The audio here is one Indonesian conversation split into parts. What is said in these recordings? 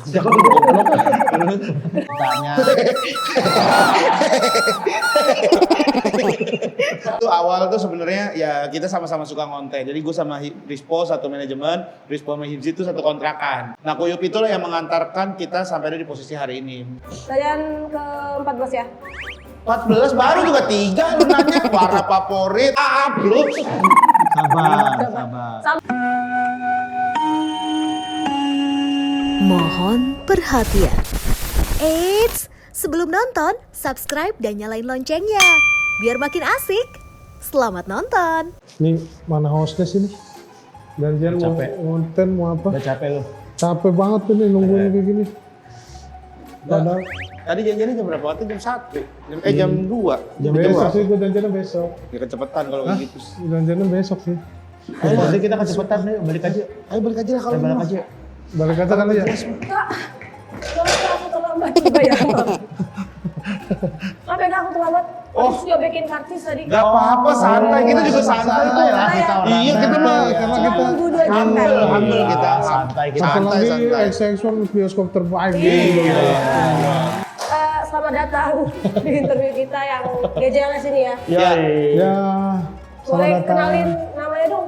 Jangan goblok. Tanya. Itu awal tuh sebenarnya ya kita sama-sama suka ngonten. Jadi gue sama Rispo satu manajemen, Rispo sama Hibzi itu satu kontrakan. Nah Kuyup itulah yang mengantarkan kita sampai ada di posisi hari ini. Kalian ke-14 ya? 14 baru juga 3 lu nanya. Para favorit, upload. Sabar. Mohon perhatian. Eits, sebelum nonton, subscribe dan nyalain loncengnya. Biar makin asik. Selamat nonton. Nih mana hostnya sini? Janjian mau Capek. konten mau apa? Udah capek lu. Capek banget tuh nih nungguin kayak gini. Padahal Tadi janjiannya jam berapa? Waktu jam 1. Jam 2. jam besok sih gue janjiannya besok. Ya kecepatan kalau kayak gitu. Janjiannya besok sih. Ayo nanti kita kecepatan nih, balik aja. Ayo balik aja lah kalau Balik mau. aja. Balik aja kali ya. Kak, kenapa aku terlambat juga ya? Kenapa ya aku terlambat? Oh. Habis nyobekin kartis tadi. Gak apa-apa, santai. Kita juga santai kok. lah kita orang. Iya, kita mah Karena Cuma kita nunggu 2 jam kan? humble kita. Santai kita. satu Santai, lagi santai. X1 bioskop terbaik. Iya. Selamat datang di interview kita yang GJLS ini ya. Ya, Ya, Boleh selamat datang. kenalin namanya dong?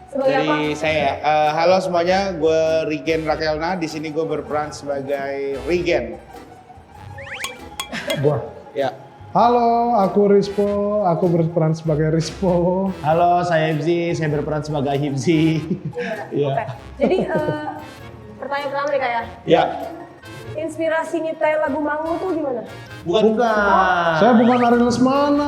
Sebagai apa? dari saya. Halo semuanya, gue Rigen Rakelna. Di sini gue berperan sebagai Rigen. Gua. Ya. Halo, aku Rispo. Aku berperan sebagai Rispo. Halo, saya Hibzi, saya berperan sebagai Hibzi. Iya. Oke. Jadi pertanyaan pertama nih Kak ya. Ya. Inspirasi nyiptain lagu Mangu tuh gimana? Bukan. Saya bukan Ari Lesmana.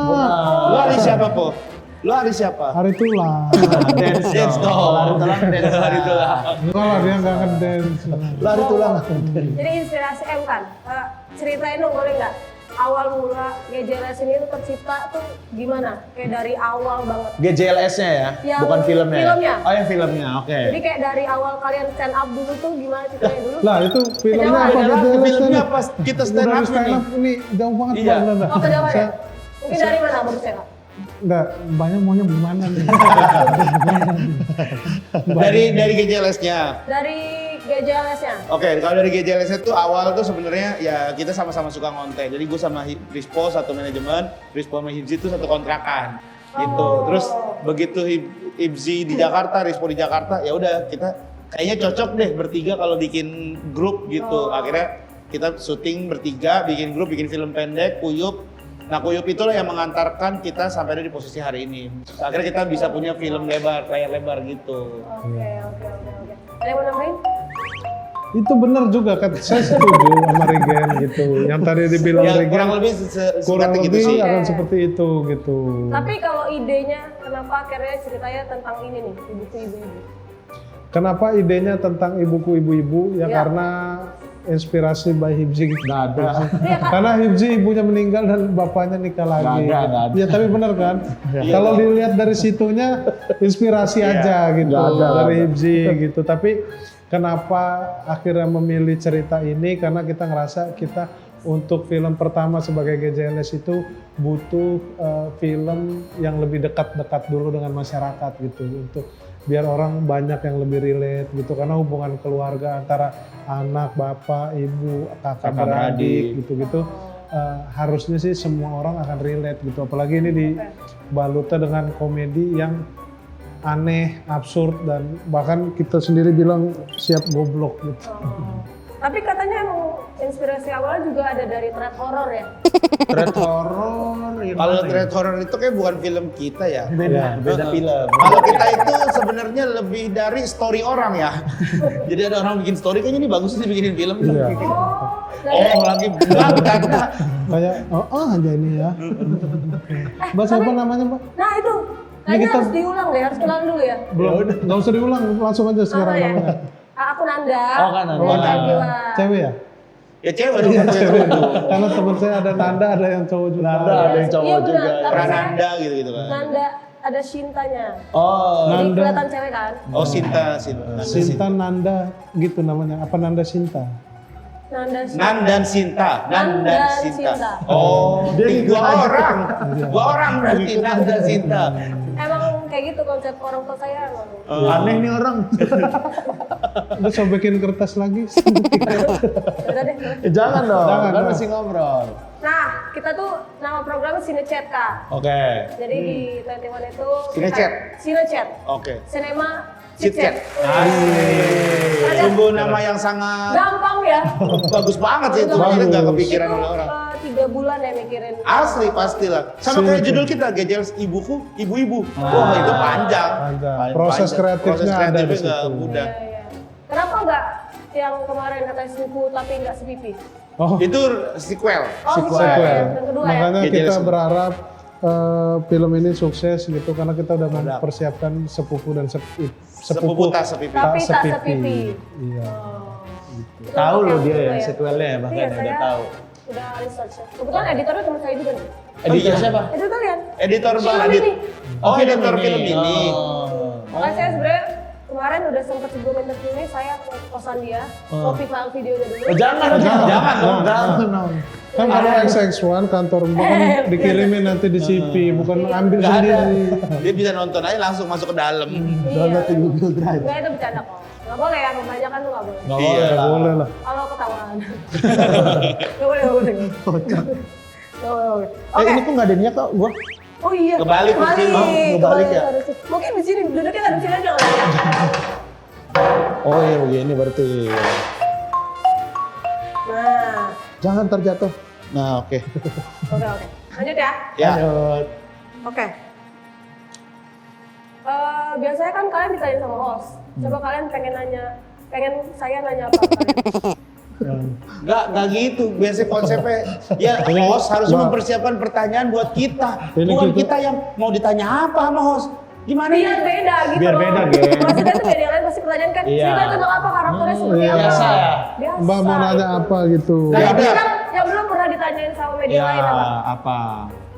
Lu hari siapa, Po? Lu hari siapa? Hari tulang. Dance dong. Lari tulang dance. Hari tulang. Enggak lah, dia nggak ngedance. Lari tulang. Jadi inspirasi kan, ceritain dong boleh nggak? Awal mula GJLS ini tuh tercipta tuh gimana? Kayak dari awal banget. GJLS-nya ya, Yang bukan filmnya. filmnya. Oh, yang filmnya. Oke. Jadi kayak dari awal kalian stand up dulu tuh gimana ceritanya dulu? Lah itu filmnya Kejauhan, apa? kejauhan. GJLS Filmnya nih? pas kita stand Udah up stand nih. up ini jauh banget Iya. Pak, bener. Oh kejauhan ya? Saya Mungkin dari mana baru saya? enggak banyak maunya gimana nih? Dari GJLS-nya. Dari GJLS-nya? Oke, kalau dari GJLS itu awal tuh sebenarnya ya kita sama-sama suka ngonten. Jadi gue sama Rispo satu manajemen, Rispo sama Hibzi itu satu kontrakan. Gitu. Oh. Terus begitu Hibzi di Jakarta, Rispo di Jakarta, ya udah kita kayaknya cocok deh bertiga kalau bikin grup gitu. Akhirnya kita syuting bertiga, bikin grup, bikin film pendek, Kuyup. Nah Kuyup itulah yang mengantarkan kita sampai ada di posisi hari ini. Akhirnya kita bisa punya film lebar, layar lebar gitu. Oke. Ada yang mau nambahin? Itu benar juga kan, saya setuju sama Regen gitu. Yang tadi dibilang Ya Regen kurang lebih kurang singkatnya gitu lebih sih. akan seperti itu gitu. Tapi kalau idenya, kenapa akhirnya ceritanya tentang ini nih, ibuku ibu-ibu? Kenapa idenya tentang ibuku ibu-ibu? Ya, Ya. karena inspirasi by Hibzi nggak ada. Iya kan? Karena Hibzi ibunya meninggal dan bapaknya nikah lagi. Nggak ada. Ya tapi benar kan? Iya. Kalau dilihat dari situnya inspirasi Iya. aja gitu Nggak ada. dari Hibzi gitu. Tapi kenapa akhirnya memilih cerita ini? Karena kita ngerasa kita untuk film pertama sebagai GJLS itu butuh film yang lebih dekat-dekat dulu dengan masyarakat gitu untuk biar orang banyak yang lebih relate gitu karena hubungan keluarga antara anak, bapak, ibu, kakak beradik gitu-gitu harusnya sih semua orang akan relate gitu apalagi ini dibalutnya dengan komedi yang aneh, absurd dan bahkan kita sendiri bilang siap goblok gitu. Tapi katanya emang inspirasi awalnya juga ada dari thread horror ya? Thread horror. Kalau thread horror itu kayak bukan film kita ya. Beda film. Kalau kita itu sebenarnya lebih dari story orang ya. Jadi ada orang bikin story kayaknya ini bagus sih bikinin film. Iya. Oh lagi berangkat. Kayak aja ini ya. Mbak siapa namanya Mbak? Nah itu, kayaknya kita- harus diulang deh, harus kenalan dulu ya? Belum, nggak usah diulang, langsung aja sekarang Apa ya? namanya. Aku Nanda. Oh, kan Nanda. Dari Nagila. Cewek ya? Ya cewek dong. Cewek. Karena teman saya ada Nanda, ada yang cowok juga. Nanda ada yang cowok Iya, benar. juga. Tapi Prananda gitu kan. Nanda ada Shintanya. Oh, Jadi Nanda. kelihatan cewek kan? Oh Sinta. Sinta Nanda gitu namanya. Apa Nanda Sinta? Nanda Shinta. Nan dan Sinta. Nan dan Sinta. Oh, Dia dua orang. Dua orang berarti Nan dan Sinta. Emang kayak gitu konsep orang tua saya emang. aneh nih orang. Udah sobekin kertas lagi. Udah deh. Jangan dong, Jangan kan dong. masih ngobrol. Nah, kita tuh nama programnya Cinechat, Kak. Oke. Jadi di 21 itu Cinechat? Cinechat. Oke. Cinema Chit-chat. Ada- Sungguh nama yang sangat Gampang ya. bagus banget sih itu. Bagus. Makanya nggak kepikiran Itu, oleh orang. 3 bulan ya mikirin. Asli pastilah. Sama kayak judul kita, Gejels Ibuku, Ibu-ibu. Wah itu panjang. Panjang. Proses Panjang. kreatifnya Proses ada di kreatifnya situ. nggak mudah. Iya, iya. Kenapa nggak yang kemarin katanya sepupu tapi nggak sepipi? Oh, Itu sequel. Oh, sequel. Yang kedua ya. Makanya Gejel kita semua. berharap film ini sukses gitu karena kita udah mempersiapkan sepupu dan Sepupu tak sepipi. Tapi tak sepipi. Iya. Itu Tahu untuk loh yang dia kedua ya, sequelnya ya, bahkan Iya, udah saya tahu. Udah research ya. Kebetulan editornya teman saya juga nih. Editor siapa? Editor kalian. Editor Bang Film Adit. ini. Oh, editor film ini. Oh. Makanya saya sebenarnya kemarin udah sempet sebelum interview ini saya ke kosan dia, copy file videonya dulu. Oh, jangan dong, jangan dong. Kan kalau XX1 kantor Mbak kan dikirimin nanti di CP, bukan ambil Nggak ada. sendiri. Dia bisa nonton aja langsung masuk ke dalam. Iya. di Google Drive. Enggak itu bercanda kok. Nggak boleh ya, kebanyakan tuh nggak boleh. Nggak Iya. boleh lah. Boleh lah. Kalau ketahuan. Nggak boleh, nggak boleh. Nggak boleh. Oke. Ini kok nggak ada minyak kok, gua. Oh iya. Kebalik, mungkin. Oh, kebalik ya? harusnya. Mungkin di sini duduknya ada di sini aja kali ya. Oh iya begini berarti. Nah, Jangan terjatuh. Nah oke. oke. Lanjut ya. Ya. Lanjut. Oke. Biasanya kan kalian ditanya sama host. Coba kalian pengen saya nanya apa? Nggak gitu. Biasanya konsepnya, ya host harusnya mempersiapkan pertanyaan buat kita. Ini Bukan kita- kita yang mau ditanya apa sama host. Gimana Biar ya? beda gitu. Biar loh. beda, Gen. Maksudnya tuh beda, kalian pasti pertanyaan kan. Iya. Cerita tentang apa, karakternya seperti iya. apa. Biasa ya? Biasa. Mbak mau nanya gitu. apa gitu. Nah, Ya ini udah. kan yang belum pernah ditanyain sama media Ya lain apa? apa?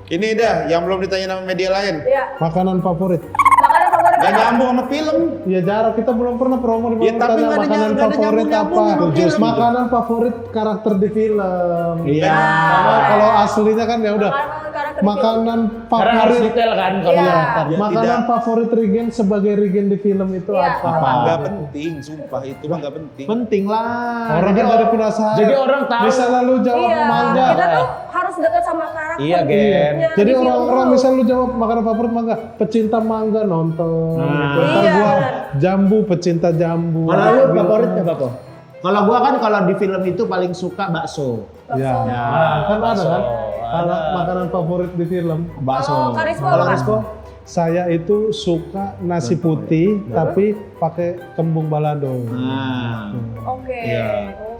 Ini dah yang belum ditanya sama media lain. Iya. Makanan favorit. Makanan favorit Gak apa? nyambung sama film. Ya jarak kita belum pernah promo di Ya, tapi nggak ada makanan nggak ada favorit nyambung-nyambung apa? sama film. Makanan favorit karakter di film. Iya. Karena kalau aslinya kan ya udah Makanan karakter di film. makanan Karena harus favorit. detail kan kalau Iya. ya, Makanan tidak. favorit Regen sebagai Regen di film itu Iya, apa? apa? Nggak penting, sumpah itu mah nggak penting. penting lah. Orang kan dari penasaran. Jadi orang tahu. Bisa lalu jawab Iya, mangga. kita tuh harus dekat sama karakter. Iya, Gen. Nya Jadi di film orang-orang dulu. misal lu jawab makanan favorit mangga, pecinta mangga nonton. Nah. gitu. Ntar Iya, gua benar. jambu, pecinta jambu. Kalau lu Gitu. favoritnya apa kok? Kalau gua kan kalau di film itu paling suka bakso. Ya, Ya, kan ada bakso. kan? Kalau Ada. makanan favorit di film. Bakso. Kalau Karisma Kalau apa? Karisma? Saya itu suka nasi putih tapi pakai kembung balado. Nah. Oke. Iya.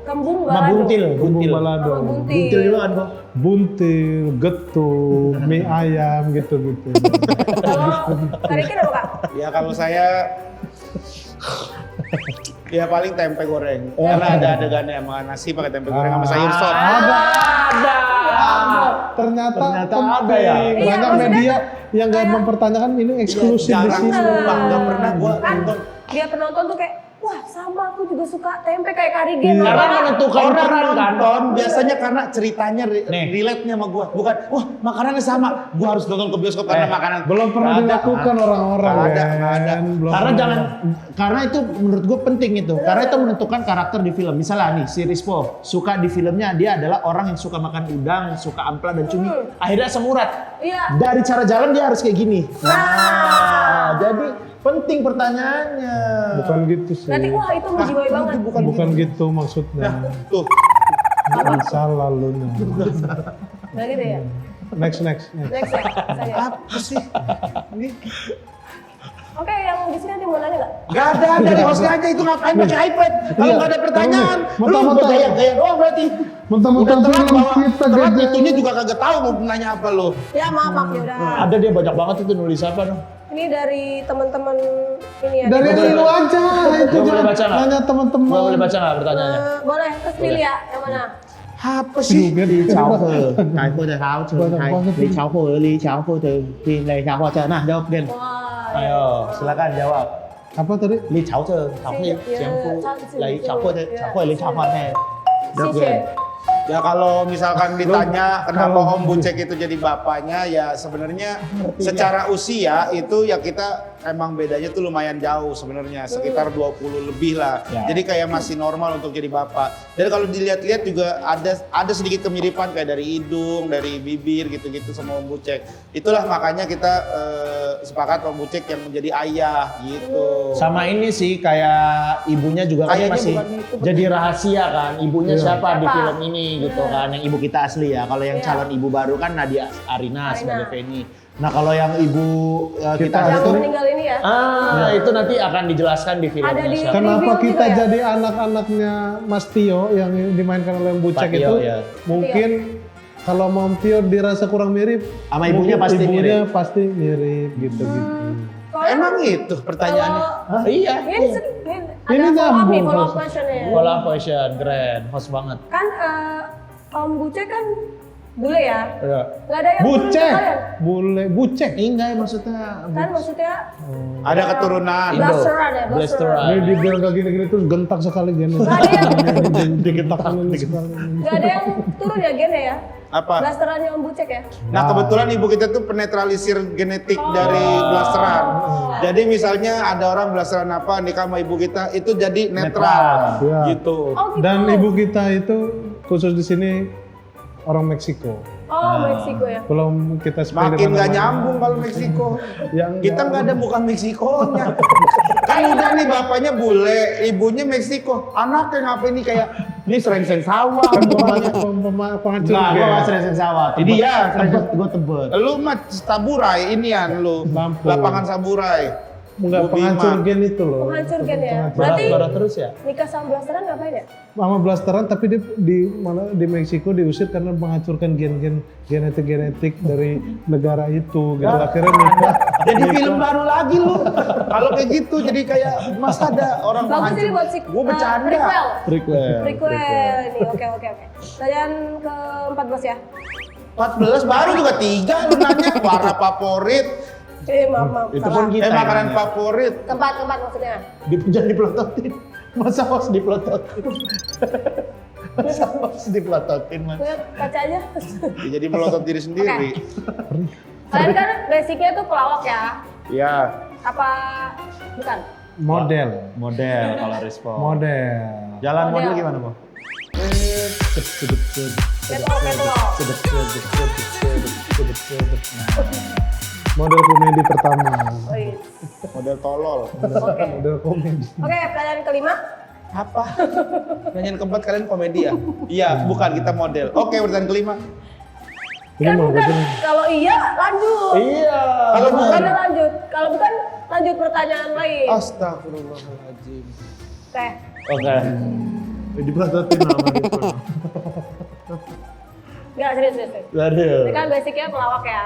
Kembung Sama balado. buntil, Kembung buntil. balado. Sama buntil. Buntil juga kan kok. Buntil, getuk, mie ayam gitu-gitu. Kalau Karikin apa kak? Ya kalau saya ya paling tempe goreng. Karena ada adegannya sama nasi pakai tempe goreng sama sayur sop. Ada. Ternyata ada ya. penting. Iya, Banyak maksudnya media kan yang nggak kayak- mempertanyakan ini eksklusif di Jarang sini. sumpah, nggak pernah gua Kan nonton. dia penonton tuh kayak, wah sama aku juga suka tempe kayak Karigen. Iya. Karena Apa? menentukan Orang peran kan. nonton biasanya karena ceritanya Nih. relate-nya sama gua. Bukan, wah makanannya sama. Gua harus nonton ke bioskop karena makanan. Belum pernah Nggak ada. dilakukan orang-orang. Nggak ada, Gen. nggak ada. Belum Karena pernah. jangan, karena itu menurut gue penting itu. Karena itu menentukan karakter di film. Misalnya nih, si Rispo suka di filmnya dia adalah orang yang suka makan udang, suka ampela dan cumi. Akhirnya asam urat. Iya. Dari cara jalan dia harus kayak gini. Nah, jadi penting pertanyaannya. Bukan gitu sih. Berarti wah itu menjiwai banget. Bukan gitu maksudnya. Tuh, Salah lu. Nah gitu ya. Next. Next ya. Saya. apa sih? Ini Oke, yang di sini ada yang mau nanya nggak? gak ada dari hostnya aja itu ngapain pakai iPad? Kalau Iya. nggak ada pertanyaan, Tahu nih, lu mentang-mentang- gaya-gaya doang berarti. Mentang-mentang Udah telat film bawa kita telat gede. itunya juga kagak tahu mau nanya apa lu. Ya maaf ya udah. Ada dia banyak banget itu nulis apa dong? Ini dari teman-teman ini ya. Dari di- lu aja itu Gua boleh jangan baca nggak? nanya teman-teman. Gua boleh baca nggak pertanyaannya? Boleh, terus pilih ya yang mana? Apa sih? Di Cái cô thầy tháo Vâng, thầy vâng, Lý cháu cô Lý cháu cô từ thì này cháu qua chờ nào jawab Den. Wah. Ayo, silakan jawab. Apa tadi? Lý cháu chờ cháu Iya, thì iya, chém phu cháu- lấy cháu cô iya. cháu cô lấy cháu hoàn hè. Jawab Cice. Den. Ya kalau misalkan ditanya kenapa Om Bucek itu jadi bapaknya, ya sebenarnya secara usia itu ya kita emang bedanya tuh lumayan jauh sebenarnya, sekitar 20 lebih lah. Ya. Jadi kayak masih normal untuk jadi bapak. Dan kalau dilihat-lihat juga ada sedikit kemiripan kayak dari hidung, dari bibir gitu-gitu sama Om Bucek. Itulah makanya kita sepakat Om Bucek yang menjadi ayah gitu. Sama ini sih kayak ibunya juga kan Kayaknya masih bukan itu, jadi rahasia kan. Ibunya siapa di Siapa? film ini gitu kan. Yang ibu kita asli ya. Kalau yang Iya. calon ibu baru kan Nadia Arina Arina. sebagai Feni. Nah kalau yang ibu kita Ada Yang tuh. meninggal ini ya. itu nanti akan dijelaskan di filmnya. Ada di- siapa. Kenapa Review kita juga ya? jadi anak-anaknya Mas Tio yang dimainkan oleh Bucek Pak Tio, itu ya. mungkin kalau Mom Tio dirasa kurang mirip, Sama ibunya mungkin pasti ibunya mirip. pasti mirip gitu-gitu. Soalnya Emang itu pertanyaannya? kalau- Iya. Ini ada Ini follow up nih, nyambung, follow up Bos. question ya. Bola fashion, keren, host banget. Kan Om Bucek kan bule ya. Iya. Nggak ada yang turun ke Bucek, kalian. bule, Bucek. Enggak maksudnya. Kan maksudnya Ada keturunan. Indo. blasteran ya, Blasteran. Ini dibilang kayak gini-gini tuh gentak sekali gini. Nggak ada yang Digentak sekali. nggak ada yang turun ya gennya ya. Apa? Blasterannya Om Bucek ya. Nah kebetulan ibu kita tuh penetralisir genetik dari blasteran. Jadi misalnya ada orang blasteran apa nikah sama ibu kita itu jadi netral, Netral. gitu. Oh gitu. Dan ibu kita itu khusus di sini orang Meksiko. Oh Meksiko ya. Belum kita spray Makin di nggak mana-mana. nyambung kalau Meksiko. Yang Kita nggak ada bukan Meksikonya. Kan udah nih bapaknya bule, ibunya Meksiko. Anaknya ngapain nih kayak ini sering-sering sawah. umpamanya. penghancur Enggak, gen. gua nggak sering sawah. Ini ya, gue tebet. Lu mah saburai inian lu. Lampung. Lapangan saburai. Enggak, Bu penghancur Bima. gen itu loh. Penghancur gen ya. Penghancur. Berarti Barat terus ya? nikah sama blasteran ngapain ya? Sama blasteran tapi dia di Meksiko diusir karena menghancurkan gen-gen genetik dari negara itu. Gitu. Akhirnya nikah. Jadi film baru lagi lu. Kalau kayak gitu jadi kayak masa ada orang Bagus menghancur. ini buat si Gua bercanda. prequel. Prequel. Prequel ini. Oke. Pertanyaan ke-14 ya. 14 baru juga 3 lu nanya warna favorit. Maaf. Itu salah. pun kita. Makanan yang nanya. favorit. Keempat maksudnya. Jangan dipelototin. Masa host dipelototin? Masa host dipelototin, Mas? Lihat kaca aja. Ya, jadi melotot diri sendiri. Kalian kan basicnya tuh pelawak ya? Iya. Apa bukan? Model. Model kalau respon. Model. Jalan Model. model gimana, Bang? Catwalk. Model komedi pertama. Oh, iya. Model tolol. Oke. Model komedi. Oke, pertanyaan kelima. Apa? Pertanyaan keempat kalian komedi ya? Iya, bukan kita model. Oke, pertanyaan kelima. Ini Kan mau bukan. begini. Kalau iya lanjut. Iya. Kalau bukan, Lanjut. Kalau bukan lanjut pertanyaan lain. astagfirullahaladzim. Oke. Oke. Dipelototin sama gitu. Enggak serius. Aduh. Ini kan basicnya pelawak ya.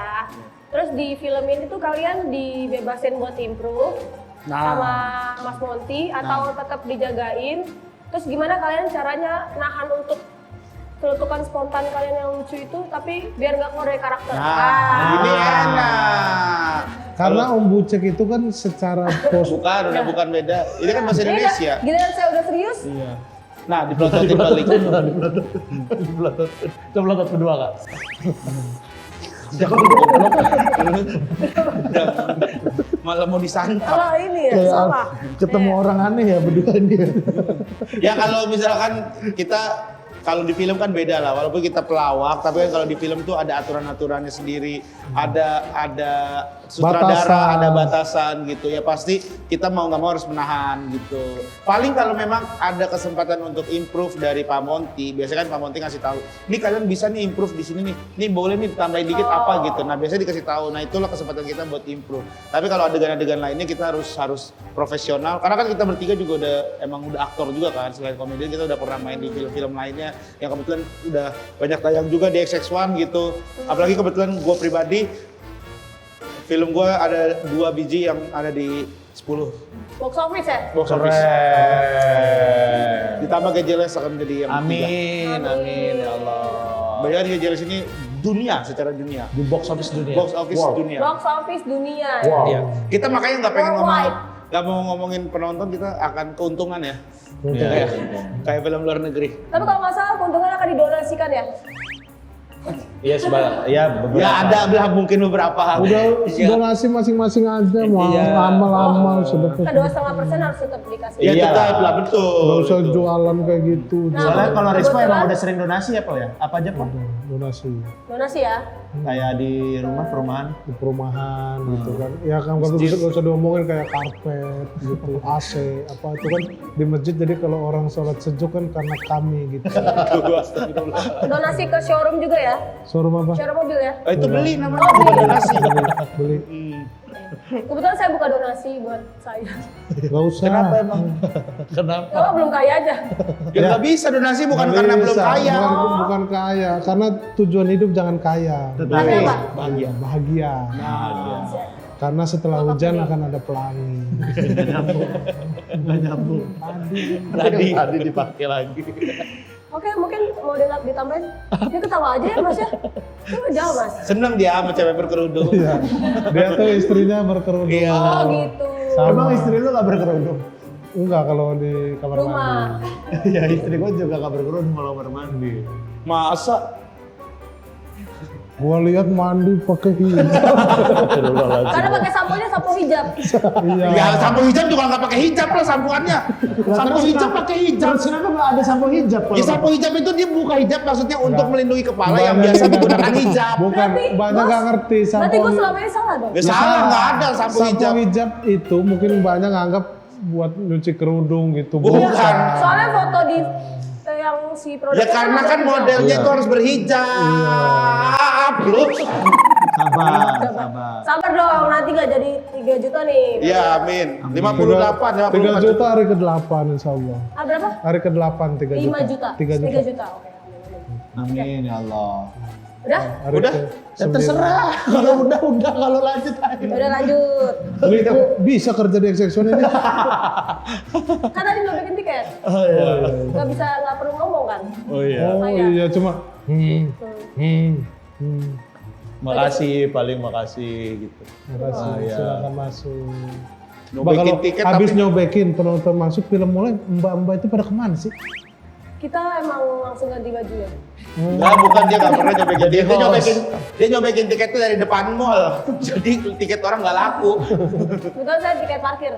Terus di film ini tuh kalian dibebasin buat improve sama Mas Monty atau tetap dijagain? Terus gimana kalian caranya nahan untuk celutukan spontan kalian yang lucu itu tapi biar nggak keluar dari karakter? Ini enak. Karena Om Bucek itu kan secara pos Bukan, udah bukan beda. Ini kan bahasa Indonesia. Giliran saya udah serius, Iya. Nah, dipelototin balik. Dipelototin. Coba pelotot kedua, Kak. Jangan goblok. Malah mau disangka. kalau ini ya salah. ketemu orang aneh ya berdua ini. Ya kalau misalkan kita kalau di film kan beda lah, walaupun kita pelawak, tapi kan kalau di film tuh ada aturan-aturannya sendiri, ada sutradara, Batasan. ada batasan gitu. Ya pasti kita mau nggak mau harus menahan gitu. Paling kalau memang ada kesempatan untuk improve dari Pak Monty, biasanya kan Pak Monty ngasih tahu, nih kalian bisa nih improve di sini nih boleh nih ditambahin dikit apa gitu. Nah biasanya dikasih tahu, nah itulah kesempatan kita buat improve. Tapi kalau adegan-adegan lainnya kita harus profesional, karena kan kita bertiga juga udah aktor juga kan, selain komedian kita udah pernah main di film-film lainnya yang kebetulan udah banyak tayang juga di XX1 gitu. Apalagi kebetulan gue pribadi film gue ada 2 biji yang ada di 10 Box office ya? box office. Keren. Ditambah Gejeles akan jadi yang Amin, amin ya Allah. Bayangin Gejeles ini dunia, secara dunia. Di box office dunia. Box office dunia. Box office dunia. Wow. Iya. Kita makanya nggak pengen Worldwide. nggak mau ngomongin penonton, kita akan keuntungan ya. Iya, Kayak, iya. kayak film luar negeri. Tapi kalau nggak salah keuntungan akan didonasikan ya? Iya beberapa. Ya ada lah mungkin beberapa. Udah Iya. donasi masing-masing aja, mau Iya. amal-amal sedekah. Kan 2,5% harus tetap dikasih. Ya Iya. tetap lah betul. Gak usah betul. jualan kayak gitu. Soalnya kalau Rispo Kebetulan- emang udah sering donasi ya Pak ya? Apa aja Pak? Donasi Donasi ya. Kayak di rumah perumahan. di perumahan gitu kan. Ya kan gak usah diomongin kayak karpet gitu, AC apa itu kan di masjid, jadi kalau orang sholat sejuk kan karena kami gitu. Aduh, astagfirullah. Donasi ke showroom juga ya. Showroom apa? Showroom mobil ya. Itu beli namanya bukan donasi. Beli. Kebetulan saya buka donasi buat saya. Gak usah. Kenapa emang? Kenapa? Oh, belum kaya aja. Ya nggak bisa donasi bukan Nggak karena belum bisa, kaya. bukan kaya, karena tujuan hidup jangan kaya. Tapi apa? Bahagia. Bahagia. Karena setelah hujan akan ada pelangi. Nggak nyambung. Tadi dipakai lagi. Oke, mungkin mau ditambahin. Dia ketawa aja ya Mas ya. Coba jawab Mas. Seneng dia sama cewek berkerudung. Iya. Dia tuh istrinya berkerudung. Iya. Oh gitu. Sama. Emang istri lu gak berkerudung? Enggak kalau di kamar Rumah. mandi. Ya istri gua juga gak berkerudung kalau kamar mandi. Masa? Gua lihat mandi pakai hijab. Karena pakai samponya sampo hijab. Iya. Ya sampo hijab juga nggak pakai hijab lah sampoannya. Sampo hijab pakai hijab. Terus kenapa gak ada sampo hijab? Ya sampo hijab itu dia buka hijab maksudnya untuk melindungi kepala yang Banyak biasa yang menggunakan nggak- hijab. Bukan, Berarti, banyak Bos, nggak ngerti Berarti gue selama ini salah dong. Gak salah, nggak ada sampo hijab. hijab itu mungkin banyak nganggap buat nyuci kerudung gitu. Bukan. Soalnya foto di yang si produk. Ya karena kan modelnya itu harus berhijab. Loh. Sabar. Sabar dong, nanti nggak jadi 3 juta nih. Ya amin. 58, 3 58 juta hari ke-8 insya Allah. Ah berapa? Hari ke-8 3 juta. 5 juta. 3 juta. 3 juta. Oke. Amin ya Allah. Udah? Hari Udah? Ya terserah. Kalau udah kalau lanjut aja. Udah lanjut. Bisa kerja di Execution ini. Kan tadi mau bikin tiket. Oh iya. Nggak bisa, nggak perlu ngomong kan? Oh iya. Oh iya cuma Makasih, paling makasih gitu. Makasih, iya. silakan masuk. Nyobekin Kalau tiket habis tapi nyobekin penonton masuk film mulai, mbak-mbak itu pada kemana sih? Kita emang langsung ganti baju ya. Enggak, bukan dia nggak pernah nyobekin. Dia nyobekin tiketnya dari depan mall. Jadi tiket orang nggak laku. Kebetulan saya tiket parkir.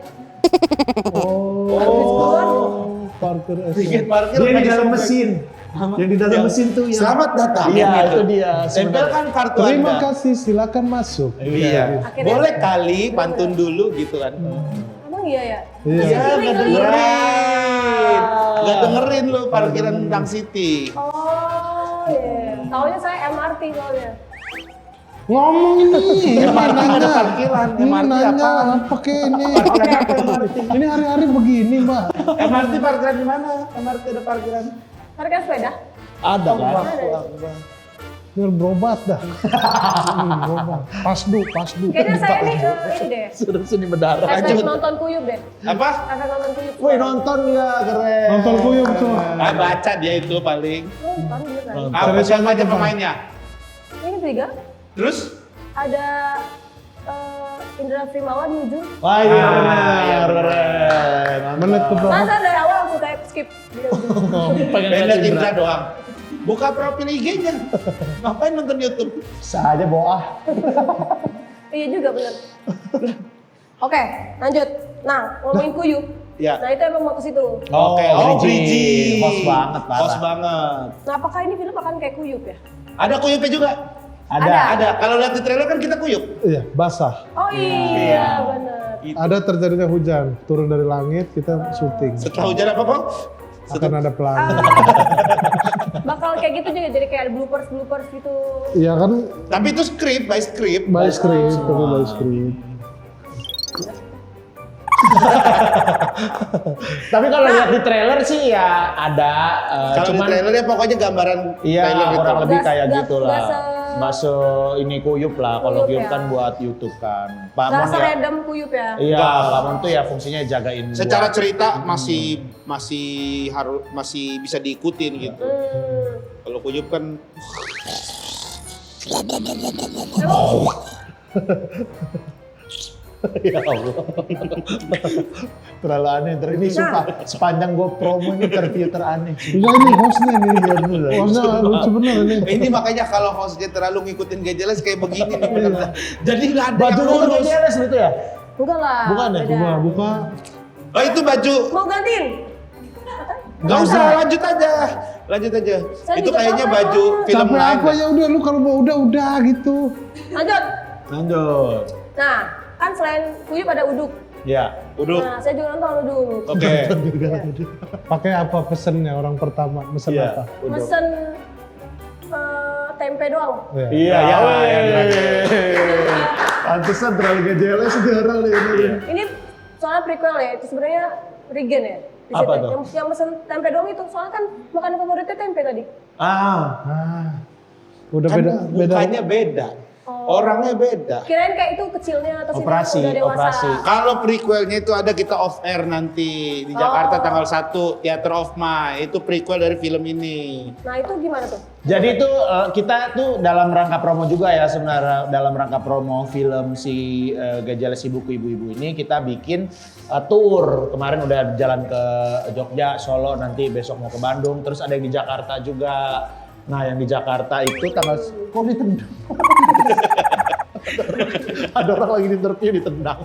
Oh, parkir Tiket parkir Dia di lagi dalam sobek. mesin. Yang di dalam mesin tuh yang Selamat datang. Iya, gitu. itu dia. Tempelkan kartu Terima Anda. kasih, silakan masuk. Iya. Akhirnya- Boleh kali pantun dulu gitu kan. Emang iya ya? Iya. Iya, Ngeri, nggak ngeri. dengerin. Nggak dengerin lu parkiran Dang City. Oh iya. Taunya saya MRT soalnya. Ngomong ini, MRT nggak ada nanya. parkiran. Ini MRT nanya apaan? apa ke ini? Parkiran apa MRT? Ini hari-hari begini, Mbak. MRT parkiran di mana? MRT ada parkiran. Parkir sepeda? ada kan? Biar berobat dah. Berobat. Pasdu. Kayaknya saya nih ini deh. Sudah sini berdarah. Efek nonton kuyup deh. Apa? Efek nonton kuyup. Woi nonton ya keren. Nonton kuyup tuh. Ah, baca dia itu paling. Nonton beneran. Apa Ceritanya siapa aja apa? pemainnya? Ini 3. Terus? Ada Indra Primawan di ujung. Wah iya iya, keren. Menit ke berapa? Saya dari awal langsung kayak skip. Dia ujung. Pengen Beda lihat Indra doang. Buka profil IG-nya. Ngapain nonton YouTube? Saja boah. Iya juga bener. Oke, lanjut. Nah, ngomongin kuyup. Ya. Nah itu emang mau ke situ. Oke, Bridging. Host banget, parah. Host banget. Nah apakah ini film akan kayak kuyup ya? Ada kuyupnya juga? Ada. Kalau lihat di trailer kan kita kuyup. Iya, basah. Oh iya, bener. Ada terjadinya hujan, turun dari langit, kita syuting. Setelah hujan apa, Bang? Akan ada pelangi. Bakal kayak gitu juga, jadi kayak bloopers gitu. Iya kan, Tapi itu script by script. by script, tapi by script. Tapi kalau lihat di trailer sih ya ada. Kalau di trailernya pokoknya gambaran Iya trailer itu. kurang lebih kayak Nggak- gitu lah. nggak se- Nggak se ini kuyup lah. Kalau Kuyup kuyup ya. kan buat YouTube kan. Pak Gak Mon ya. seredem kuyup ya? Iya, Nggak. Pak Mon tuh ya fungsinya jagain. Secara buat- cerita masih bisa diikutin gitu. Kalau kuyup kan Ya Allah. Terlalu aneh. Ini sumpah sepanjang gue promo ini terview teraneh. Enggak, ini hostnya nih. Hostnya lucu bener ini. Ini makanya kalau hostnya terlalu ngikutin Gajeles kayak begini nih bener. Jadi nggak ada Baju yang lu lurus. GJLS itu ya? Enggak lah. Bukan ya? beda. Buka. Oh itu baju. Mau gantiin? Nggak usah, lanjut aja. Lanjut aja. Saya Itu juga kayaknya capek, baju Bang. film Capek lain. apa ya udah lu kalau mau udah gitu. Lanjut. Lanjut. Nah, kan selain Kuyup ada Uduk. Ya. Uduk. Nah, saya juga nonton Uduk. Oke. Pakai apa pesennya orang pertama? Pesen Iya. apa? Mesen tempe doang. Iya. Iya, Ya, Pantesan terlalu GJLS itu orang nih. Ini soalnya prequel ya, itu sebenarnya Regen ya. Di Apa situ. tuh? Yang mesen tempe doang itu, soalnya kan makanan favoritnya tempe tadi. Ah. Udah Kan beda mukanya beda. Orangnya beda. Kirain kayak itu kecilnya atau Operasi, udah dewasa. operasi. Kalau prequelnya itu ada kita off air nanti di Jakarta tanggal 1 Theater of Mind. Itu prequel dari film ini. Nah itu gimana tuh? Jadi itu kita tuh dalam rangka promo juga ya sebenarnya, dalam rangka promo film si GJLS Ibuku Ibu-Ibu ini kita bikin tour. Kemarin udah jalan ke Jogja, Solo, nanti besok mau ke Bandung, terus ada yang di Jakarta juga. Nah yang di Jakarta itu tanggal kok ditendang? Ada orang lagi di interview ditendang.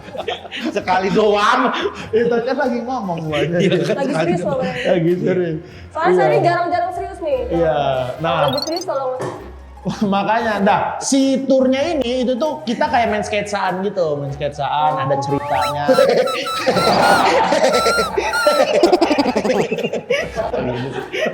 Sekali doang. Itu kan lagi ngomong gua. Lagi serius loh. Lagi serius. Soalnya saya ini jarang-jarang serius nih. Iya. Kalau Nah, lagi serius tolong. makanya, si turnya ini itu tuh kita kayak main sketsaan gitu, main sketsaan, ada ceritanya.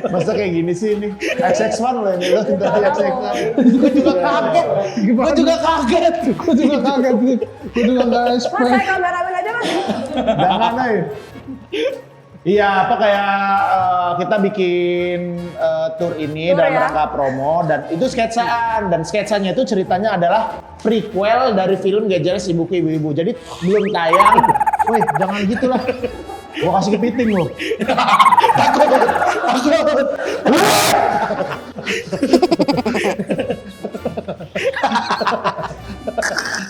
Masa kayak gini sih ini? XX1 loh ini loh, dari XX1. Gue juga kaget. Gue juga kaget. Gue juga kaget nih. Gue juga nggak Mas expect. saya kameramen aja mas. Jangan nih. Iya, apa kayak kita bikin tour ini Tour dalam ya? rangka promo dan itu sketsaan dan sketsanya itu ceritanya adalah prequel dari film GJLS Ibuku Ibu-Ibu. Jadi belum tayang. Woi, jangan gitulah. Gua kasih kepiting lo. Takut.